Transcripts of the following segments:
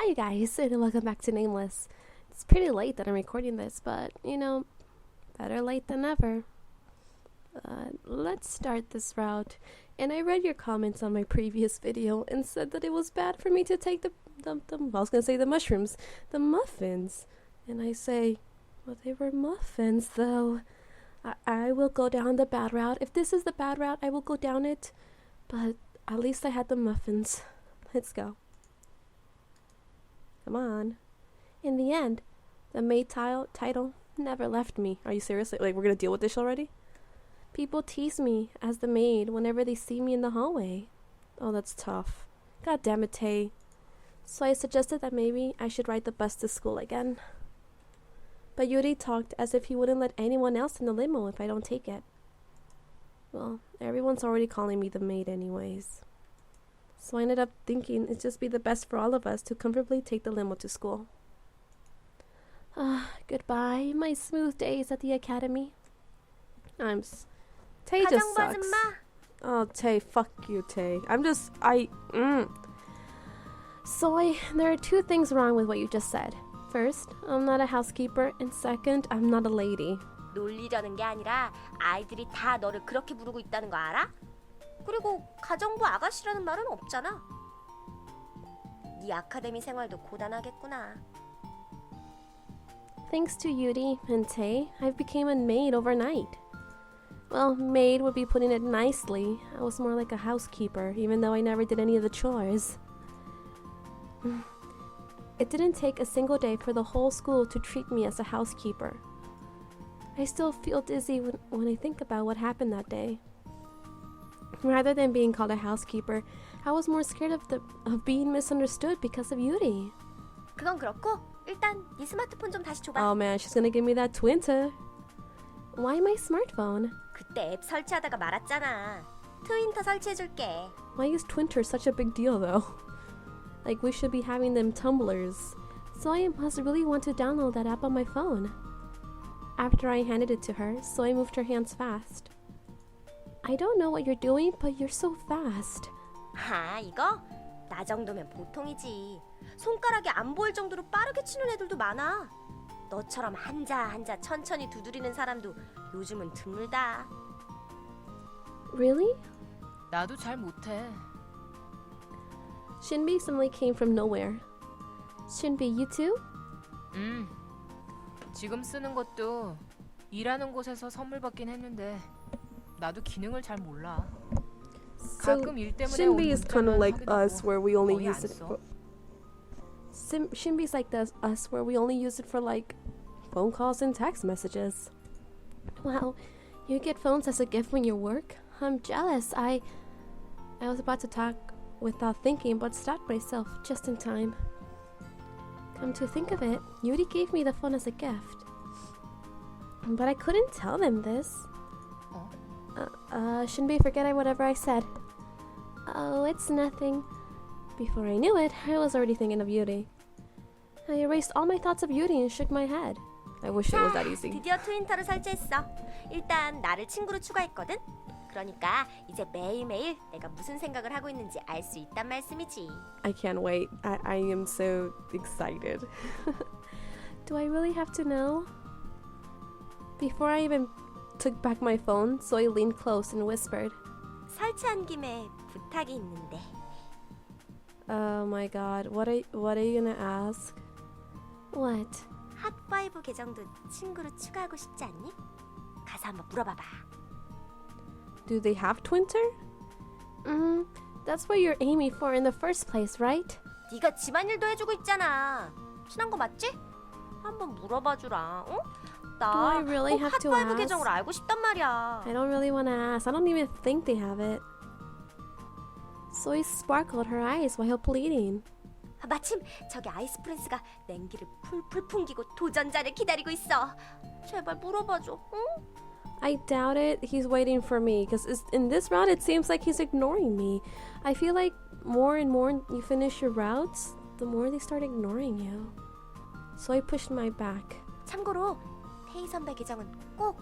Hi guys, and welcome back to Nameless. It's pretty late that I'm recording this, but you know, better late than never. Let's start this route. And I read your comments on my previous video and said that it was bad for me to take the mushrooms, the muffins. And I say, well, they were muffins though. I will go down the bad route. If this is the bad route, I will go down it. But at least I had the muffins. Let's go. Come on. In the end, the maid title never left me. Are you serious? Like, we're gonna deal with this already? People tease me as the maid whenever they see me in the hallway. Oh, that's tough. God damn it, Tay. So I suggested that maybe I should ride the bus to school again. But Yuri talked as if he wouldn't let anyone else in the limo if I don't take it. Well, everyone's already calling me the maid anyways. So I ended up thinking it'd just be the best for all of us to comfortably take the limo to school. Goodbye, my smooth days at the academy. Tay just sucks. Oh, Tay, fuck you, Tay. There are two things wrong with what you just said. First, I'm not a housekeeper, and second, I'm not a lady. 놀리려는 게 아니라 아이들이 다 너를 그렇게 부르고 있다는 거 알아? 그리고 가정부 아가씨라는 말은 없잖아. 네 아카데미 생활도 고단하겠구나. Thanks to Yuri and Tay, I've become a maid overnight. Well, maid would be putting it nicely. I was more like a housekeeper, even though I never did any of the chores. It didn't take a single day for the whole school to treat me as a housekeeper. I still feel dizzy when I think about what happened that day. Rather than being called a housekeeper, I was more scared of being misunderstood because of Yuri. 그건 그렇고 일단 네 스마트폰 좀 다시 줘봐. Oh man, she's gonna give me that Twinter. Why my smartphone? 그때 앱 설치하다가 말았잖아. 트윈터 설치해줄게. Why is Twinter such a big deal though? Like we should be having them tumblers. So I must really want to download that app on my phone. After I handed it to her, Soy moved her hands fast. I don't know what you're doing, but you're so fast. 아, 이거? 나 정도면 보통이지. 손가락이 안 보일 정도로 빠르게 치는 애들도 많아. 너처럼 한자 천천히 두드리는 사람도 요즘은 드물다. Really? 나도 잘 못해. Shinbi suddenly came from nowhere. Shinbi, you too? 지금 쓰는 것도 일하는 곳에서 선물 받긴 했는데 나도 기능을 잘 몰라. So 가끔 일 때문에 Shinbi is kind of 문자는 like 하기도 us, 하고 where we only 거의 use 안 it 써. for. Shinbi's like us, where we only use it for like phone calls and text messages. Wow, you get phones as a gift when you work? I'm jealous. I was about to talk without thinking, but stopped myself just in time. Come to think of it, Yuri gave me the phone as a gift. But I couldn't tell them this. Shinbi, forget whatever I said. Oh, it's nothing. Before I knew it, I was already thinking of Yuri. I erased all my thoughts of Yuri and shook my head. I wish it was that easy. 드디어 트윈터를 설치했어. 일단 나를 친구로 추가했거든. 그러니까 이제 매일매일 내가 무슨 생각을 하고 있는지 알 수 있단 말씀이지. I can't wait. I am so excited. Do I really have to know? Before I even took back my phone, Soy leaned close and whispered. 설치한 김에 부탁이 있는데. Oh my god, what are you gonna ask? What? 핫5 계정도 친구로 추가하고 싶지 않니? 가서 한번 물어봐봐. Do they have Twinter? That's what you're aiming for in the first place, right? 네가 집안일도 해주고 있잖아. 친한 거 맞지? 한번 물어봐주라. 응? Do I 나 really 꼭 have to 핫5 ask? 계정을 알고 싶단 말이야. I don't really want to ask. I don't even think they have it. Soy sparkled her eyes while pleading. 아, 마침 저기 아이스프린스가 냉기를 풀풀 풍기고 도전자를 기다리고 있어. 제발 물어봐줘. 응? I doubt it. He's waiting for me because in this route it seems like he's ignoring me. I feel like more and more you finish your routes, the more they start ignoring you. So I pushed my back. 참고로 태희 선배 계정은 꼭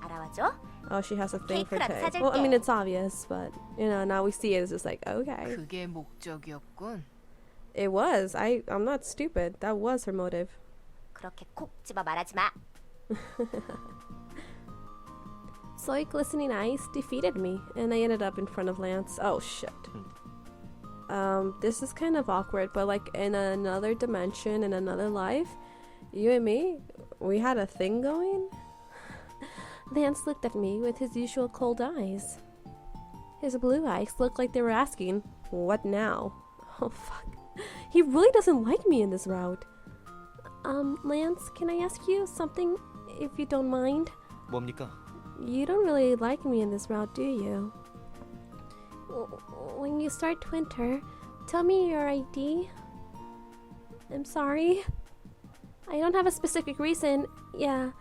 알아와줘. Oh, she has a thing for 케이크라도 Tay. 사줄게. Well, I mean, it's obvious, but, you know, now we see it, it's just like, okay. 그게 목적이었군. It was. I'm not stupid. That was her motive. 그렇게 콕 집어 말하지 마. Soy glistening ice defeated me, and I ended up in front of Lance. Oh shit. This is kind of awkward, but like in another dimension, in another life, you and me, we had a thing going. Lance looked at me with his usual cold eyes. His blue eyes looked like they were asking, "What now?" Oh fuck. He really doesn't like me in this route. Lance, can I ask you something if you don't mind? 뭡니까? You don't really like me in this route, do you? When you start Twinter, tell me your ID. I'm sorry. I don't have a specific reason. Yeah,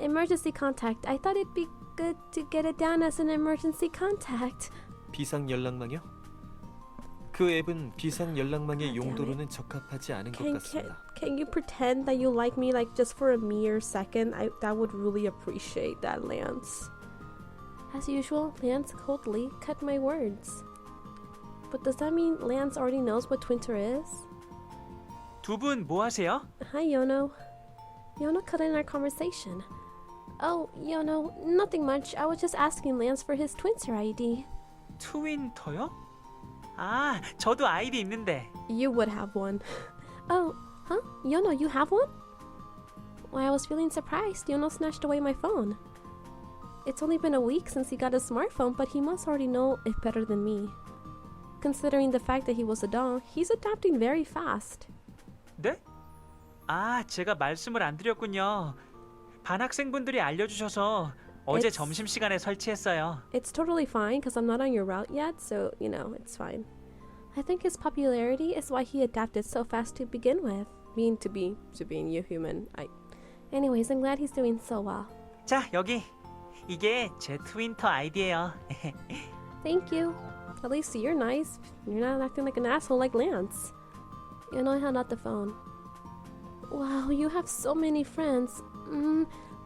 emergency contact. I thought it'd be good to get it down as an emergency contact. 비상 연락망이요? 그 앱은 비상 연락망의 God damn 용도로는 적합하지 않은 것 같습니다. Can you pretend that you like me, like just for a mere second? That would really appreciate that, Lance. As usual, Lance coldly cut my words. But does that mean Lance already knows what Twinter is? 두 분 뭐 하세요? Hi, Yono. Yono cut in our conversation. Oh, Yono, nothing much. I was just asking Lance for his Twinter ID. 트윈터요? 아, 저도 아이디 있는데. You would have one. Oh, huh? Yono, you have one? Why, I was feeling surprised. Yono snatched away my phone. It's only been a week since he got a smartphone, but he must already know it better than me. Considering the fact that he was a doll, he's adapting very fast. 네? 아, 제가 말씀을 안 드렸군요. 반 학생분들이 알려주셔서 어제 점심시간에 설치했어요. It's totally fine because I'm not on your route yet, so, you know, it's fine. I think his popularity is why he adapted so fast to begin with. To being you human. Anyways, I'm glad he's doing so well. 자, 여기. 이게 제 트윈터 아이디예요. Thank you. At least you're nice. You're not acting like an asshole like Lance. You know, I held out the phone. Wow, you have so many friends.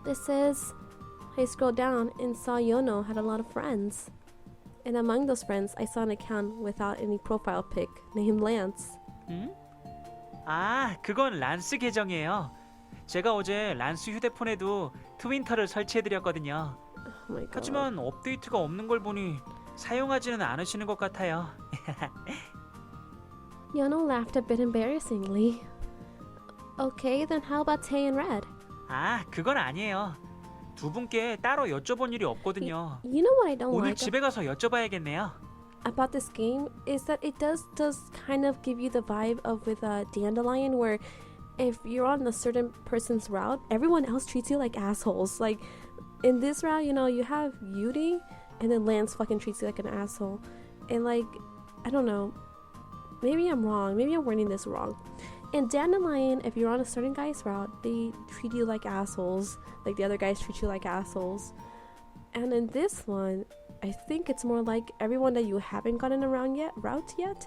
This is... I scrolled down and saw Yono had a lot of friends. And among those friends, I saw an account without any profile pic named Lance. 아, 그건 란스 계정이에요. 제가 어제 란스 휴대폰에도 트윈터를 설치해드렸거든요. Oh my god. 하지만 업데이트가 없는 걸 보니 사용하지는 않으시는 것 같아요. Yono laughed a bit embarrassingly. Okay, then how about Tay and Red? 아, 그건 아니에요. 두 분께 따로 여쭤본 일이 없거든요. You know what I don't 오늘 like 집에 가서 여쭤봐야겠네요. about this game is that it does kind of give you the vibe of with Dandelion, where if you're on a certain person's route, everyone else treats you like assholes. Like in this route, you know, you have Yuri, and then Lance fucking treats you like an asshole. And like, I don't know, maybe I'm wrong, maybe I'm wording this wrong. In Dandelion, if you're on a certain guy's route, they treat you like assholes. Like the other guys treat you like assholes. And in this one, I think it's more like everyone that you haven't gotten around route yet,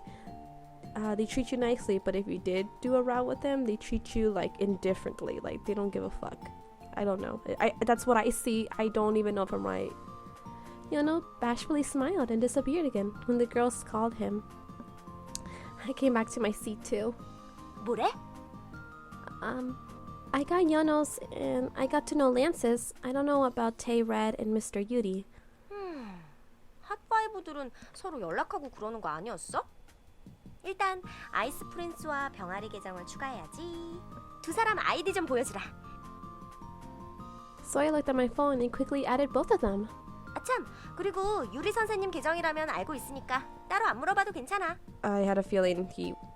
they treat you nicely. But if you did do a route with them, they treat you like indifferently. Like they don't give a fuck. I don't know. That's what I see. I don't even know if I'm right. Yono bashfully smiled and disappeared again when the girls called him. I came back to my seat too. 뭐래? I got Yono's and I got to know Lance's. I don't know about Tay, Red, and Mr. Yuri. 핫파이브들은 서로 연락하고 그러는 거 아니었어? 일단 아이스 프린스와 병아리 계정을 추가해야지. 두 사람 아이디 좀 보여주라. So I looked at my phone and quickly added both of them. 아참, 그리고 유리 선생님 계정이라면 알고 있으니까 따로 안 물어봐도 괜찮아. I had a feeling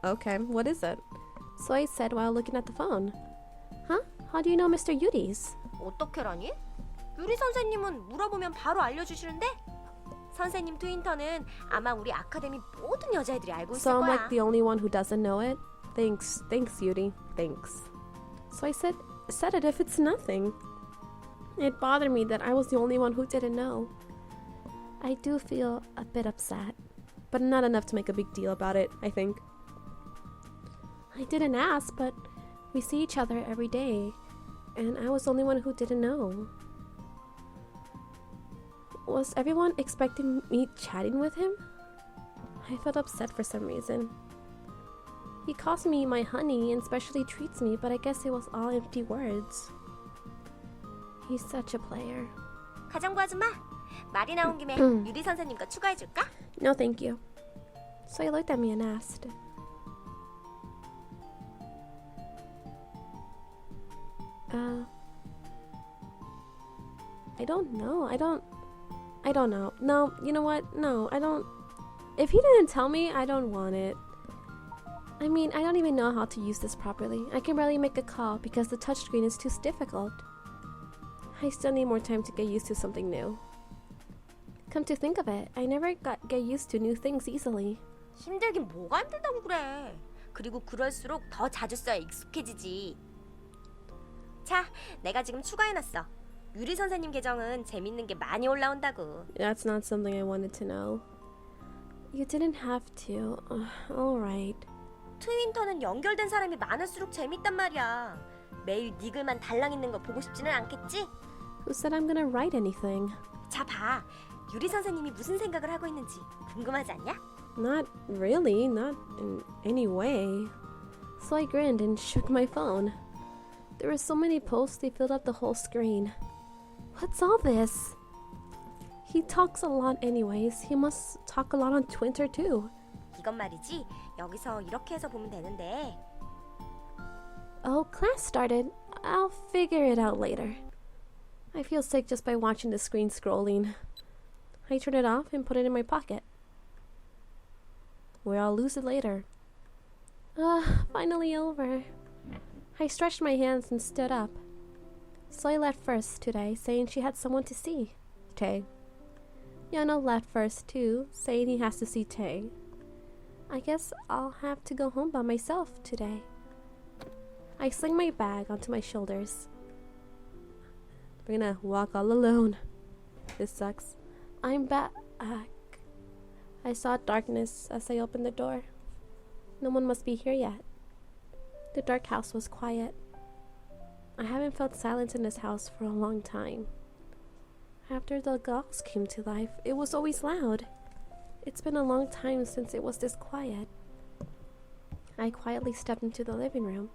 Okay, what is it? So I said while looking at the phone. Huh? How do you know Mr. Yuri's? 어떻게라니? 유리 선생님은 물어보면 바로 알려주시는데? 선생님 트윈터는 아마 우리 아카데미 모든 여자애들이 알고 있을 So I'm 거야. like the only one who doesn't know it? Thanks, Yuri. Thanks. So I said it if it's nothing. It bothered me that I was the only one who didn't know. I do feel a bit upset, but not enough to make a big deal about it, I think. I didn't ask, but we see each other every day, and I was the only one who didn't know. Was everyone expecting me chatting with him? I felt upset for some reason. He calls me my honey and specially treats me, but I guess it was all empty words. He's such a player. 가정부 아줌마, 말이 나온 김에 유리 선생님 거 추가해줄까? No, thank you. So he looked at me and asked, I don't know. I don't know. No, you know what? No, I don't. If he didn't tell me, I don't want it. I mean, I don't even know how to use this properly. I can barely make a call because the touchscreen is too difficult. I still need more time to get used to something new. Come to think of it, I never get used to new things easily. 힘들긴 뭐가 힘들다고 그래. 그리고 그럴수록 더 자주 써야 익숙해지지. 자, 내가 지금 추가해놨어. 유리 선생님 계정은 재밌는 게 많이 올라온다고. That's not something I wanted to know. You didn't have to. Alright. 트윈터는 연결된 사람이 많을수록 재밌단 말이야. 매일 네 글만 달랑 있는 거 보고 싶지는 않겠지? Who said I'm gonna write anything? 자, 봐. 유리 선생님이 무슨 생각을 하고 있는지 궁금하지 않냐? Not really, not in any way. So I grinned and shook my phone. There were so many posts they filled up the whole screen. What's all this? He talks a lot anyways. He must talk a lot on Twitter too. 이건 말이지. 여기서 이렇게 해서 보면 되는데. Oh, class started. I'll figure it out later. I feel sick just by watching the screen scrolling. I turn it off and put it in my pocket. Where I'll lose it later. Finally over. I stretched my hands and stood up. Soy left first today, saying she had someone to see. Tae. Yano left first too, saying he has to see Tae. I guess I'll have to go home by myself today. I sling my bag onto my shoulders. We're gonna walk all alone. This sucks. I'm back. I saw darkness as I opened the door. No one must be here yet. The dark house was quiet. I haven't felt silence in this house for a long time. After the dolls came to life, it was always loud. It's been a long time since it was this quiet. I quietly stepped into the living room.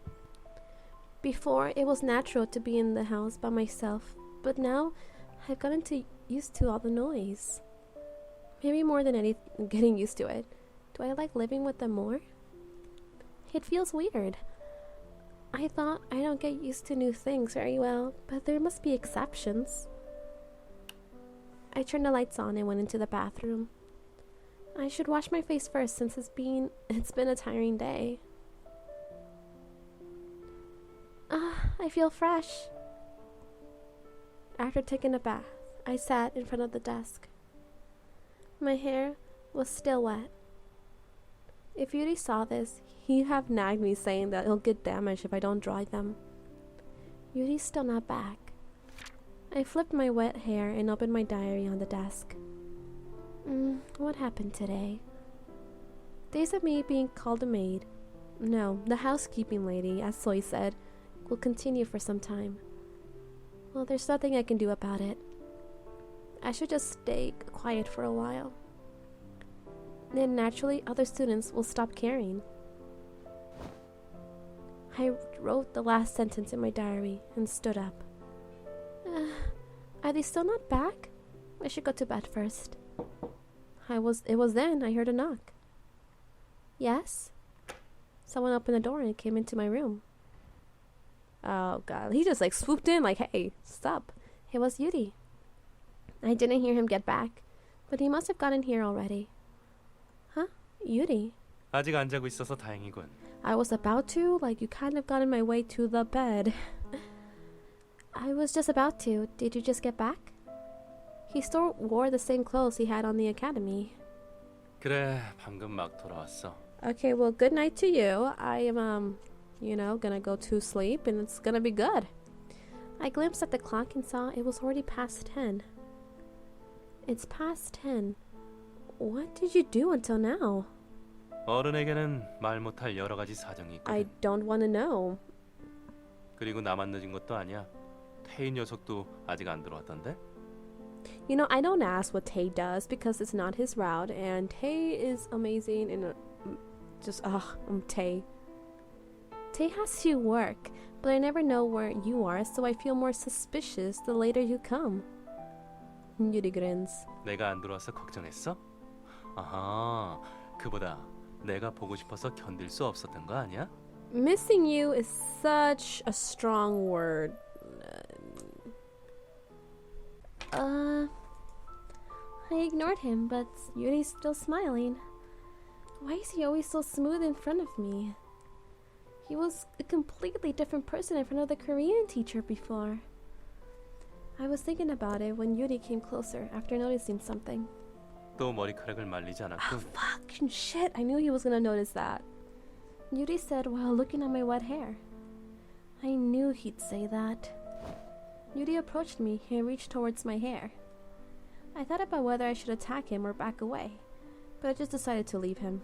Before, it was natural to be in the house by myself, but now I've gotten used to all the noise. Maybe more than anything, getting used to it. Do I like living with them more? It feels weird. I thought I don't get used to new things very well, but there must be exceptions. I turned the lights on and went into the bathroom. I should wash my face first since it's been a tiring day. I feel fresh. After taking a bath, I sat in front of the desk. My hair was still wet. If Yuri saw this, he'd have nagged me saying that it'll get damaged if I don't dry them. Yuri's still not back. I flipped my wet hair and opened my diary on the desk. What happened today? Days of me being called a maid. No, the housekeeping lady, as Soy said, will continue for some time. Well, there's nothing I can do about it. I should just stay quiet for a while. Then naturally, other students will stop caring. I wrote the last sentence in my diary and stood up. Are they still not back? I should go to bed first. It was then I heard a knock. Yes? Someone opened the door and came into my room. Oh god, he just like swooped in like, hey, stop. It was Yuri. I didn't hear him get back, but he must have gotten here already. Huh? Yuri? 아직 안 자고 있어서 다행이군. I was about to, like you kind of got in my way to the bed. I was just about to. Did you just get back? He still wore the same clothes he had on the academy. 그래, 방금 막 돌아왔어. Okay, well, good night to you. I am, gonna go to sleep and it's gonna be good. I glimpsed at the clock and saw it was already past 10. It's past 10. What did you do until now? 어른에게는 말 못할 여러 가지 사정이 있거든. I don't want to know. 그리고 나만 늦은 것도 아니야. 태희 녀석도 아직 안 들어왔던데? I don't ask what Tae does because it's not his route, and Tae is amazing and just, Tae. Tay has you work, but I never know where you are, so I feel more suspicious the later you come. Yuri grins. 내가 안 들어와서 걱정했어? 아하, 그보다 내가 보고 싶어서 견딜 수 없었던 거 아니야? Missing you is such a strong word. I ignored him, but Yuri's still smiling. Why is he always so smooth in front of me? He was a completely different person in front of the Korean teacher before. I was thinking about it when Yuri came closer after noticing something. 또 머리카락을 말리지 Oh, 않았군. fucking shit. I knew he was gonna notice that. Yuri said while looking at my wet hair. I knew he'd say that. Yuri approached me and reached towards my hair. I thought about whether I should attack him or back away, but I just decided to leave him.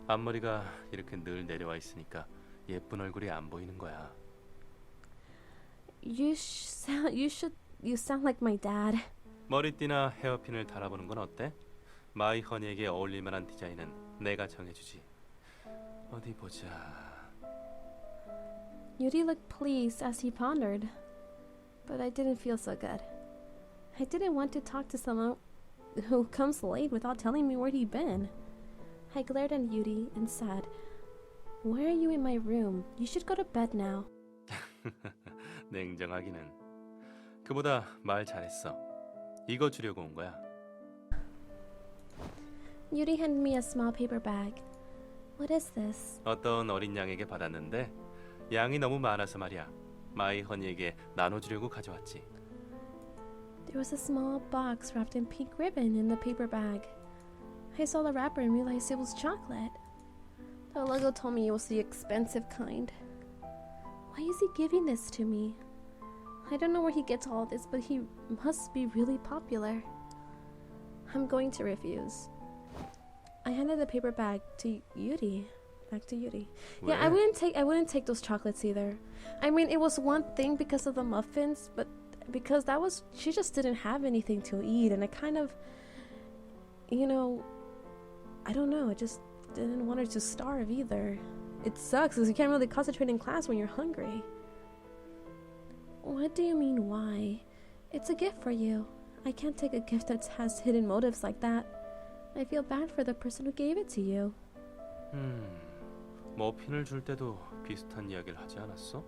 앞머리가 이렇게 늘 내려와 있으니까 예쁜 얼굴이 안 보이는 거야. You sound like my dad. 머리띠나 헤어핀을 달아보는 건 어때? 마이 허니에게 어울릴 만한 디자인은 내가 정해주지. 어디 보자. Yuri looked pleased as he pondered, but I didn't feel so good. I didn't want to talk to someone who comes late without telling me where he'd been. I glared at Yuri and said, "Why are you in my room? You should go to bed now." 냉정하기는. 그보다 말 잘했어. 이거 주려고 온 거야. Yuri handed me a small paper bag. What is this? 어떤 어린 양에게 받았는데 양이 너무 많아서 말이야. 마이 허니에게 나눠주려고 가져왔지. There was a small box wrapped in pink ribbon in the paper bag. I saw the wrapper and realized it was chocolate. The logo told me it was the expensive kind. Why is he giving this to me? I don't know where he gets all this, but he must be really popular. I'm going to refuse. I handed the paper bag to Yuri. Back to Yuri. Yeah, I wouldn't take those chocolates either. I mean, it was one thing because of the muffins, but because she just didn't have anything to eat, and I kind of, I don't know, I just didn't want her to starve either. It sucks because you can't really concentrate in class when you're hungry. What do you mean, why? It's a gift for you. I can't take a gift that has hidden motives like that. I feel bad for the person who gave it to you. 머핀을 줄 때도 비슷한 이야기를 하지 않았어?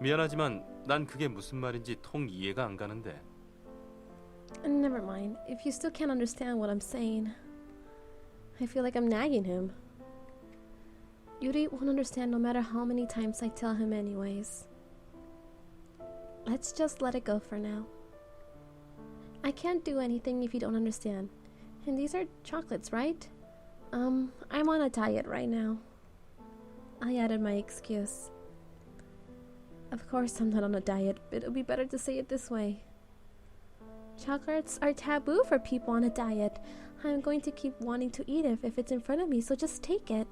미안하지만 난 그게 무슨 말인지 통 이해가 안 가는데. Never mind. If you still can't understand what I'm saying, I feel like I'm nagging him. Yuri won't understand no matter how many times I tell him anyways. Let's just let it go for now. I can't do anything if you don't understand. And these are chocolates, right? I'm on a diet right now. I added my excuse. Of course I'm not on a diet, but it'll be better to say it this way. Chocolates are taboo for people on a diet. I'm going to keep wanting to eat it if it's in front of me, so just take it.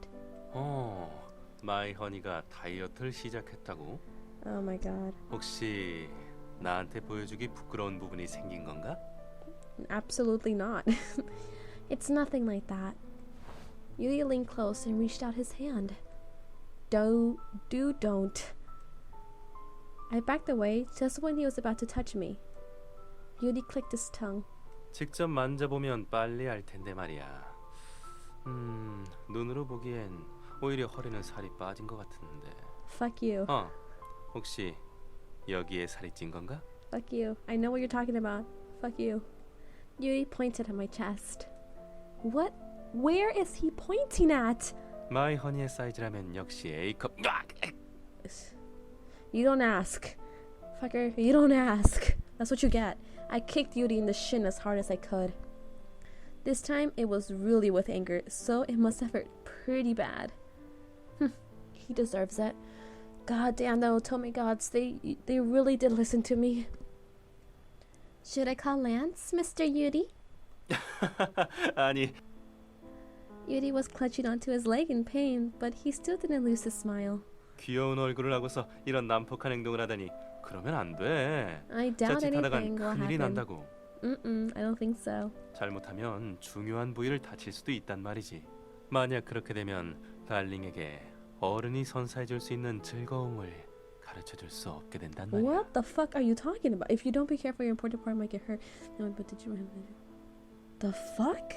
마이 허니가 다이어트를 시작했다고? Oh my god. 혹시 나한테 보여주기 부끄러운 부분이 생긴 건가? Absolutely not. It's nothing like that. Yuri leaned close and reached out his hand. Don't. I backed away just when he was about to touch me. Yuri clicked his tongue. 직접 만져보면 빨리 알 텐데 말이야. 눈으로 보기엔 오히려 허리는 살이 빠진 것 같은데. Fuck you. 혹시 여기에 살이 찐 건가? Fuck you. I know what you're talking about. Fuck you. Yuri pointed at my chest. What? Where is he pointing at? 마이 허니의 사이즈라면 역시 A컵. You don't ask. Fucker, you don't ask. That's what you get. I kicked Yuri in the shin as hard as I could. This time it was really with anger, so it must have hurt pretty bad. He deserves it. God damn, the Otome gods, they really did listen to me. Should I call Lance, Mr. Yuri? 아니, Yuri was clutching onto his leg in pain, but he still didn't lose his smile. 귀여운 얼굴을 하고서 이런 난폭한 행동을 하다니 그러면 안 돼. I doubt anything 자칫하다간 will 큰일이 happen. 난다고. I don't think so. 잘못하면 중요한 부위를 다칠 수도 있단 말이지. 만약 그렇게 되면 달링에게 어른이 선사해줄 수 있는 즐거움을 가르쳐줄 수 없게 된단 말이야. What the fuck are you talking about? If you don't be careful, your important part might get hurt. No, but did you... The fuck?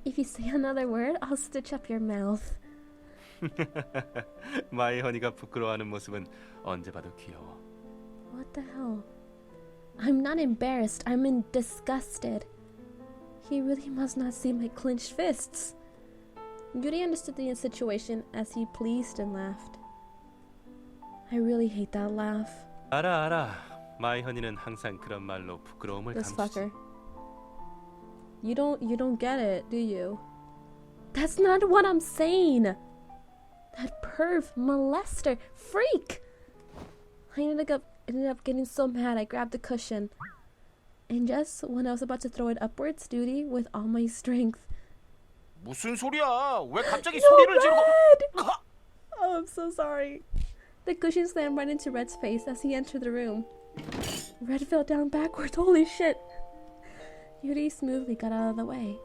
If you say another word, I'll stitch up your mouth. 마이 허니가 부끄러워하는 모습은 언제 봐도 귀여워. What the hell? I'm not embarrassed. I'm disgusted. He really must not see my clenched fists. Yuri understood the situation as he pleased and laughed. I really hate that laugh. 알아. 마이 허니는 항상 그런 말로 부끄러움을 This 감추지. fucker. You don't get it, do you? That's not what I'm saying. That perv, molester, freak. I ended up getting so mad I grabbed the cushion. And just when I was about to throw it upwards, duty, with all my strength. 무슨 소리야? 왜 갑자기 No, 소리를 지르고? Red! Oh, I'm so sorry. The cushion slammed right into Red's face as he entered the room. Red fell down backwards. Holy shit. Yuri smoothly got out of the way.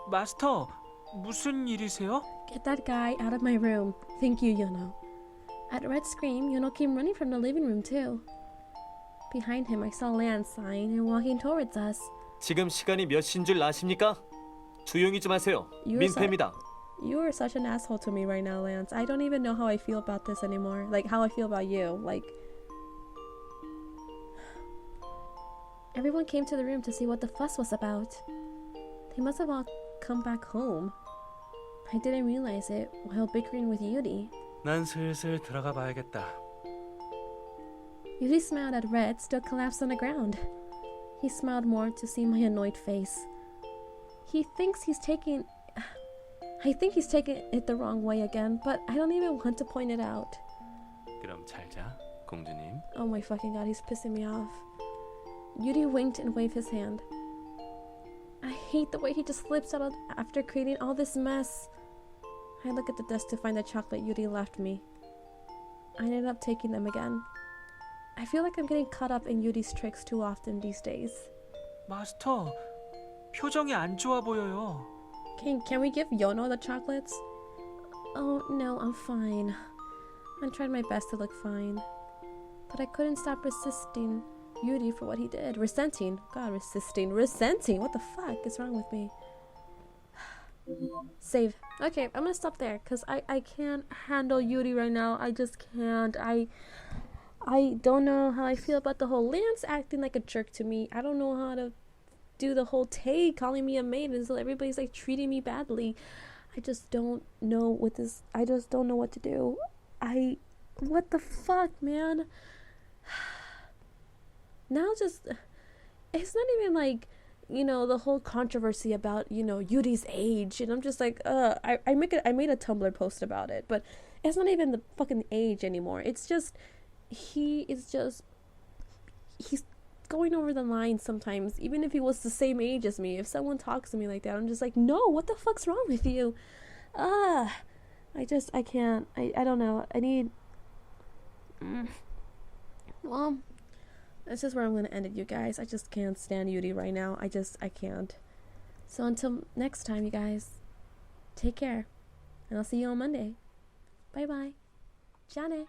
마스터, 무슨 일이세요? Get that guy out of my room. Thank you, Yono. At Red's scream, Yono came running from the living room too. Behind him, I saw Lan sighing and walking towards us. 지금 시간이 몇 시인 줄 아십니까? 조용히 좀 하세요. 민폐입니다. You are such an asshole to me right now, Lance. I don't even know how I feel about this anymore. Like, how I feel about you. Like... Everyone came to the room to see what the fuss was about. They must have all come back home. I didn't realize it while bickering with Yuri. 난 슬슬 들어가 봐야겠다. Yuri smiled at Red, still collapsed on the ground. He smiled more to see my annoyed face. I think he's taking it the wrong way again, but I don't even want to point it out. 그럼 잘 자, 공주님. Oh my fucking god, he's pissing me off. Yuri winked and waved his hand. I hate the way he just slips out after creating all this mess. I look at the desk to find the chocolate Yuri left me. I ended up taking them again. I feel like I'm getting caught up in Yuri's tricks too often these days. 마스터, 표정이 안 좋아 보여요. Can we give Yono the chocolates? Oh no, I'm fine. I tried my best to look fine. But I couldn't stop resisting Yuri for what he did. Resenting. God, resenting. What the fuck is wrong with me? Save. Okay, I'm gonna stop there because I can't handle Yuri right now. I just can't. I don't know how I feel about the whole Lance acting like a jerk to me. I don't know how to do the whole Tay calling me a maid until everybody's like treating me badly. I just don't know what this. I just don't know what to do. What the fuck, man? Now just, it's not even like, you know, the whole controversy about, you know, Yuri's age, and I'm just like, I made a Tumblr post about it, but it's not even the fucking age anymore. It's just, he's going over the line sometimes, even if he was the same age as me. If someone talks to me like that, I'm just like, no, what the fuck's wrong with you? I can't. I don't know. I need. Well, this is where I'm gonna end it, you guys. I just can't stand Yuri right now. I can't. So until next time, you guys, take care, and I'll see you on Monday. Bye bye. Jane.